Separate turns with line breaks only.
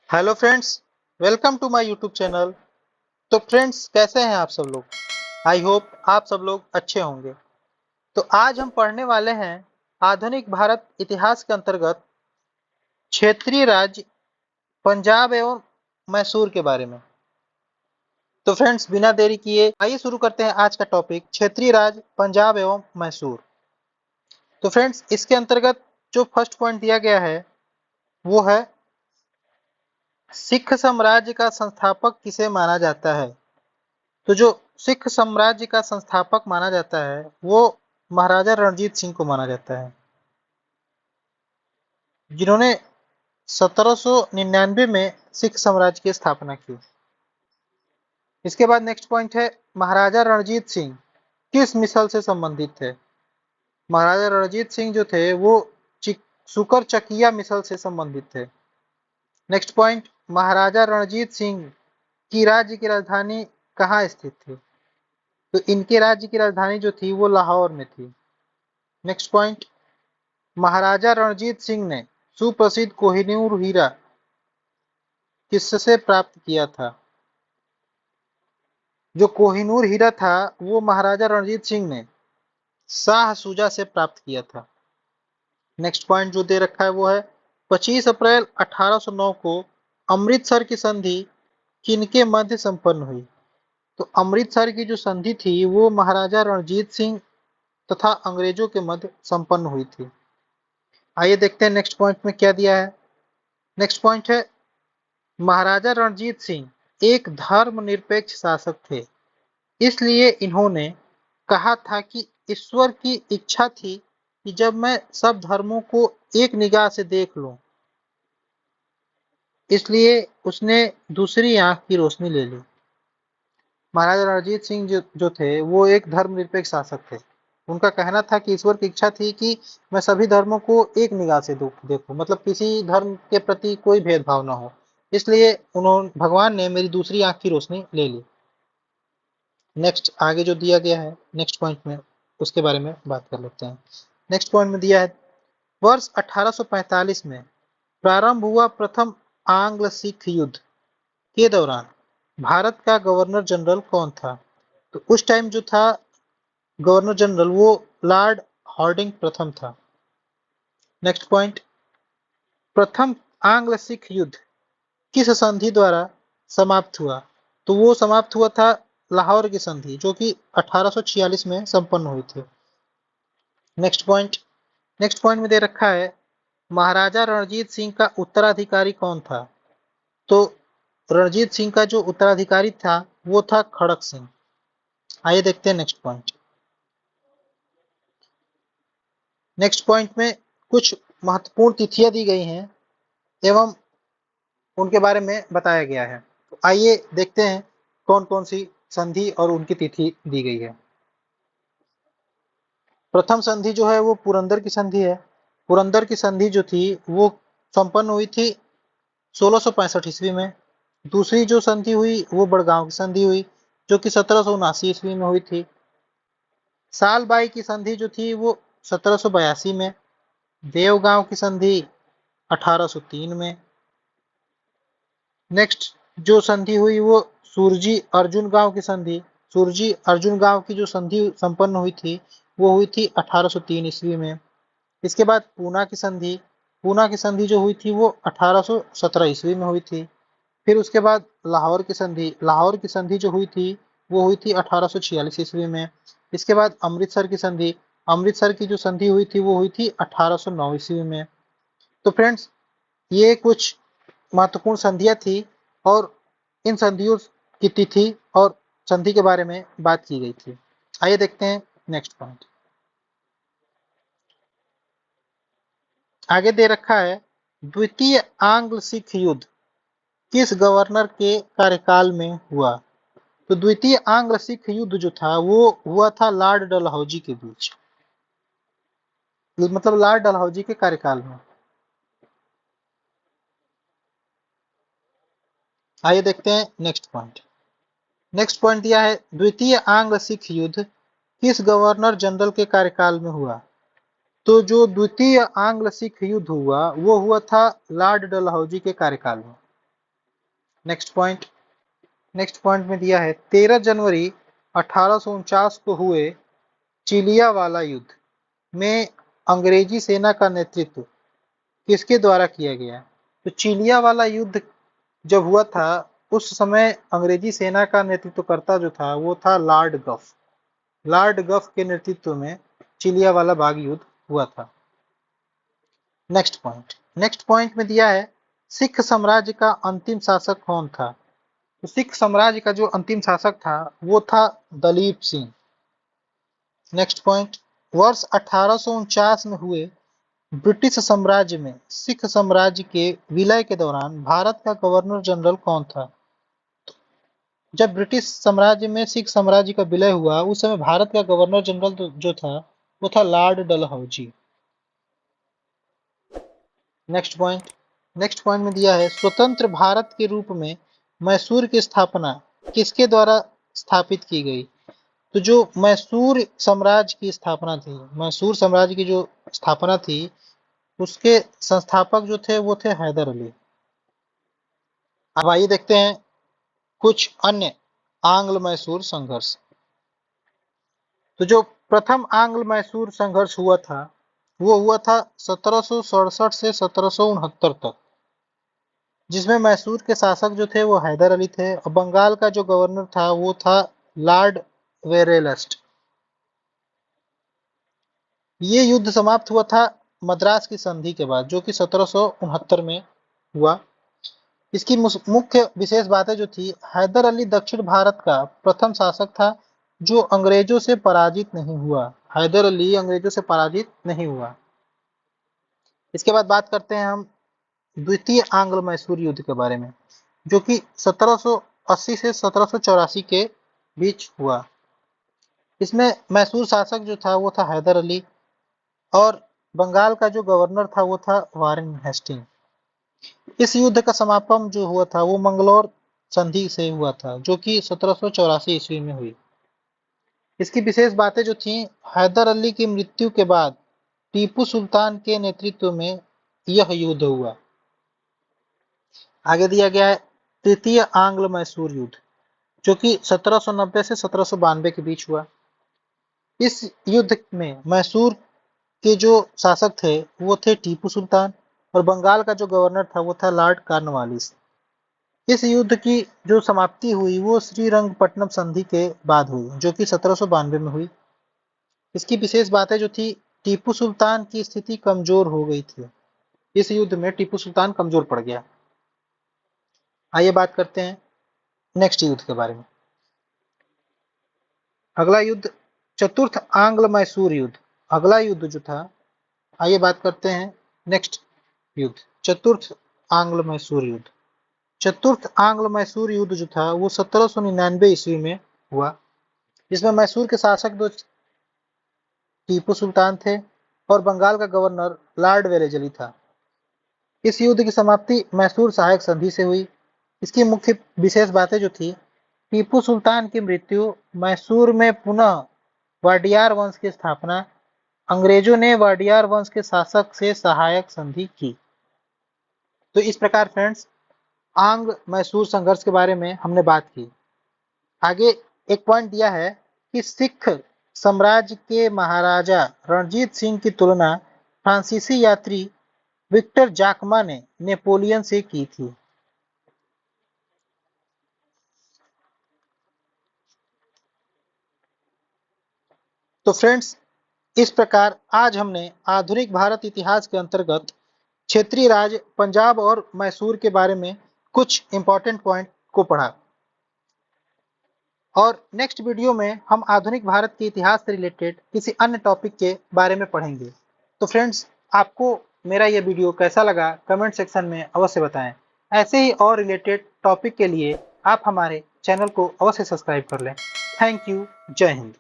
Hello friends, welcome to my YouTube channel. तो friends, कैसे हैं आप सब लोग? आई होप आप सब लोग अच्छे होंगे। तो आज हम पढ़ने वाले हैं आधुनिक भारत इतिहास के अंतर्गत क्षेत्रीय राज्य पंजाब एवं मैसूर के बारे में। तो फ्रेंड्स, बिना देरी किए आइए शुरू करते हैं आज का टॉपिक, क्षेत्रीय राज्य पंजाब एवं मैसूर। तो फ्रेंड्स, इसके अंतर्गत जो फर्स्ट पॉइंट दिया गया है वो है सिख साम्राज्य का संस्थापक किसे माना जाता है। तो जो सिख साम्राज्य का संस्थापक माना जाता है वो महाराजा रणजीत सिंह को माना जाता है, जिन्होंने 1799 में सिख साम्राज्य की स्थापना की। इसके बाद नेक्स्ट पॉइंट है, महाराजा रणजीत सिंह किस मिसल से संबंधित थे। महाराजा रणजीत सिंह जो थे वो सुकर चकिया मिसल से संबंधित थे। नेक्स्ट पॉइंट, महाराजा रणजीत सिंह की राज्य की राजधानी कहाँ स्थित थी। तो इनके राज्य की राजधानी जो थी वो लाहौर में थी। नेक्स्ट पॉइंट, महाराजा रणजीत सिंह ने सुप्रसिद्ध कोहिनूर हीरा किससे प्राप्त किया था। जो कोहिनूर हीरा था वो महाराजा रणजीत सिंह ने शाह शुजा से प्राप्त किया था। नेक्स्ट पॉइंट जो दे रखा है वो है 25 अप्रैल 1809 को अमृतसर की संधि किनके मध्य संपन्न हुई। तो अमृतसर की जो संधि थी वो महाराजा रणजीत सिंह तथा अंग्रेजों के मध्य संपन्न हुई थी। आइए देखते हैं नेक्स्ट पॉइंट में क्या दिया है। नेक्स्ट पॉइंट है, महाराजा रणजीत सिंह एक धर्मनिरपेक्ष शासक थे, इसलिए इन्होंने कहा था कि ईश्वर की इच्छा थी कि जब मैं सब धर्मों को एक निगाह से देख लूं, इसलिए उसने दूसरी आंख की रोशनी ले ली। महाराजा रणजीत सिंह जो थे वो एक धर्मनिरपेक्ष शासक थे। उनका कहना था कि ईश्वर की इच्छा थी कि मैं सभी धर्मों को एक निगाह से देखूं, मतलब किसी धर्म के प्रति कोई भेदभाव ना हो, इसलिए उन्होंने भगवान ने मेरी दूसरी आंख की रोशनी ले ली। नेक्स्ट आगे जो दिया गया है नेक्स्ट पॉइंट में उसके बारे में बात कर लेते हैं। नेक्स्ट पॉइंट में दिया है, वर्ष 1845 में प्रारंभ हुआ प्रथम आंग्ल सिख युद्ध के दौरान भारत का गवर्नर जनरल कौन था। तो उस टाइम जो था गवर्नर जनरल वो लॉर्ड हार्डिंग प्रथम था। नेक्स्ट पॉइंट, प्रथम आंग्ल सिख युद्ध किस संधि द्वारा समाप्त हुआ। तो वो समाप्त हुआ था लाहौर की संधि, जो कि 1846 में संपन्न हुई थी। नेक्स्ट पॉइंट में दे रखा है, महाराजा रणजीत सिंह का उत्तराधिकारी कौन था। तो रणजीत सिंह का जो उत्तराधिकारी था वो था खड़क सिंह। आइए देखते हैं नेक्स्ट पॉइंट। नेक्स्ट पॉइंट में कुछ महत्वपूर्ण तिथियां दी गई हैं एवं उनके बारे में बताया गया है। तो आइए देखते हैं कौन कौन सी संधि और उनकी तिथि दी गई है। प्रथम संधि जो है वो पुरंदर की संधि है। पुरंदर की संधि जो थी वो संपन्न हुई थी 1665 ईस्वी में। दूसरी जो संधि हुई वो बड़गांव की संधि हुई, जो कि 1779 ईस्वी में हुई थी। सालबाई की संधि जो थी वो 1782 में। देवगांव की संधि 1803 में। नेक्स्ट जो संधि हुई वो सुरजी अर्जुन गांव की संधि, सुरजी अर्जुन गांव की जो संधि संपन्न हुई थी वो हुई थी 1803 ईस्वी में। इसके बाद पूना की संधि, पूना की संधि जो हुई थी वो 1817 ईस्वी में हुई थी। फिर उसके बाद लाहौर की संधि, लाहौर की संधि जो हुई थी वो हुई थी 1846 ईस्वी में। इसके बाद अमृतसर की संधि, अमृतसर की जो संधि हुई थी वो हुई थी 1809 ईस्वी में। तो फ्रेंड्स, ये कुछ महत्वपूर्ण संधियां थी और इन संधियों की तिथि और संधि के बारे में बात की गई थी। आइए देखते हैं नेक्स्ट पॉइंट। आगे दे रखा है, द्वितीय आंग्ल सिख युद्ध किस गवर्नर के कार्यकाल में हुआ। तो द्वितीय आंग्ल सिख युद्ध जो था वो हुआ था लॉर्ड डलहौजी के बीच, मतलब लॉर्ड डलहौजी के कार्यकाल में। आइए देखते हैं नेक्स्ट पॉइंट। नेक्स्ट पॉइंट दिया है, द्वितीय आंग्ल सिख युद्ध किस गवर्नर जनरल के कार्यकाल में हुआ। तो जो द्वितीय आंग्ल सिख युद्ध हुआ वो हुआ था लॉर्ड डलहौजी के कार्यकाल में। नेक्स्ट पॉइंट में दिया है 13 जनवरी 1849 को हुए चिलियावाला युद्ध में अंग्रेजी सेना का नेतृत्व किसके द्वारा किया गया? तो चिलियावाला युद्ध जब हुआ था उस समय अंग्रेजी सेना का नेतृत्वकर्ता जो था वो था लॉर्ड गफ। लॉर्ड गफ के नेतृत्व में चिलियावाला बाग युद्ध हुआ था। नेक्स्ट पॉइंट में दिया है सिख साम्राज्य का अंतिम शासक कौन था? तो सिख साम्राज्य का जो अंतिम शासक था वो था दलीप सिंह। नेक्स्ट पॉइंट, वर्ष 1849 में हुए ब्रिटिश साम्राज्य में सिख साम्राज्य के विलय के दौरान भारत का गवर्नर जनरल कौन था? जब ब्रिटिश साम्राज्य में सिख साम्राज्य का विलय हुआ उस समय भारत का गवर्नर जनरल जो था वो था लॉर्ड डलहौजी। नेक्स्ट पॉइंट में दिया है स्वतंत्र भारत के रूप में मैसूर की स्थापना किसके द्वारा स्थापित की गई? तो जो मैसूर साम्राज्य की स्थापना थी, मैसूर साम्राज्य की जो स्थापना थी उसके संस्थापक जो थे वो थे हैदर अली। अब आइए देखते हैं कुछ अन्य आंग्ल मैसूर संघर्ष। तो जो प्रथम आंग्ल मैसूर संघर्ष हुआ था वो हुआ था 1767 से 1769 तक, जिसमें मैसूर के शासक जो थे वो हैदर अली थे और बंगाल का जो गवर्नर था वो था लॉर्ड वेरेलस्ट। ये युद्ध समाप्त हुआ था मद्रास की संधि के बाद जो कि 1769 में हुआ। इसकी मुख्य विशेष बातें जो थी, हैदर अली दक्षिण भारत का प्रथम शासक था जो अंग्रेजों से पराजित नहीं हुआ। हैदर अली अंग्रेजों से पराजित नहीं हुआ। इसके बाद बात करते हैं हम द्वितीय आंग्ल मैसूर युद्ध के बारे में जो कि 1780 से 1784 के बीच हुआ। इसमें मैसूर शासक जो था वो था हैदर अली और बंगाल का जो गवर्नर था वो था वारेन हेस्टिंग। इस युद्ध का समापन जो हुआ था वो मंगलौर संधि से हुआ था जो कि 1784 ईस्वी में हुई। इसकी विशेष बातें जो थी, हैदर अली की मृत्यु के बाद टीपू सुल्तान के नेतृत्व में यह युद्ध हुआ। आगे दिया गया है तृतीय आंग्ल मैसूर युद्ध जो कि 1790 से 1792 के बीच हुआ। इस युद्ध में मैसूर के जो शासक थे वो थे टीपू सुल्तान और बंगाल का जो गवर्नर था वो था लॉर्ड कॉर्नवालिस। इस युद्ध की जो समाप्ति हुई वो श्रीरंगपट्टनम संधि के बाद हुई जो कि 1792 में हुई। इसकी विशेष बातें जो थी, टीपू सुल्तान की स्थिति कमजोर हो गई थी। इस युद्ध में टीपू सुल्तान कमजोर पड़ गया। आइए बात करते हैं नेक्स्ट युद्ध के बारे में। अगला युद्ध चतुर्थ आंग्ल मैसूर युद्ध। अगला युद्ध जो था, आइए बात करते हैं नेक्स्ट युद्ध चतुर्थ आंग्ल मैसूर युद्ध। चतुर्थ आंग्ल मैसूर युद्ध जो था वो 1799 ईस्वी में हुआ। इसमें मैसूर के शासक दो टीपू सुल्तान थे और बंगाल का गवर्नर लॉर्ड वेलेजली था। इस युद्ध की समाप्ति मैसूर सहायक संधि से हुई। इसकी मुख्य विशेष बातें जो थी, टीपू सुल्तान की मृत्यु, मैसूर में पुनः वाडियार वंश की स्थापना, अंग्रेजों ने वाडियार वंश के शासक से सहायक संधि की। तो इस प्रकार फ्रेंड्स आंग्ल मैसूर संघर्ष के बारे में हमने बात की। आगे एक पॉइंट दिया है कि सिख साम्राज्य के महाराजा रणजीत सिंह की तुलना फ्रांसीसी यात्री विक्टर जाकमा ने नेपोलियन से की थी। तो फ्रेंड्स इस प्रकार आज हमने आधुनिक भारत इतिहास के अंतर्गत क्षेत्रीय राज्य पंजाब और मैसूर के बारे में कुछ इंपॉर्टेंट पॉइंट को पढ़ा और नेक्स्ट वीडियो में हम आधुनिक भारत के इतिहास से रिलेटेड किसी अन्य टॉपिक के बारे में पढ़ेंगे। तो फ्रेंड्स आपको मेरा यह वीडियो कैसा लगा कमेंट सेक्शन में अवश्य बताएं। ऐसे ही और रिलेटेड टॉपिक के लिए आप हमारे चैनल को अवश्य सब्सक्राइब कर लें। Thank you. जय हिंद।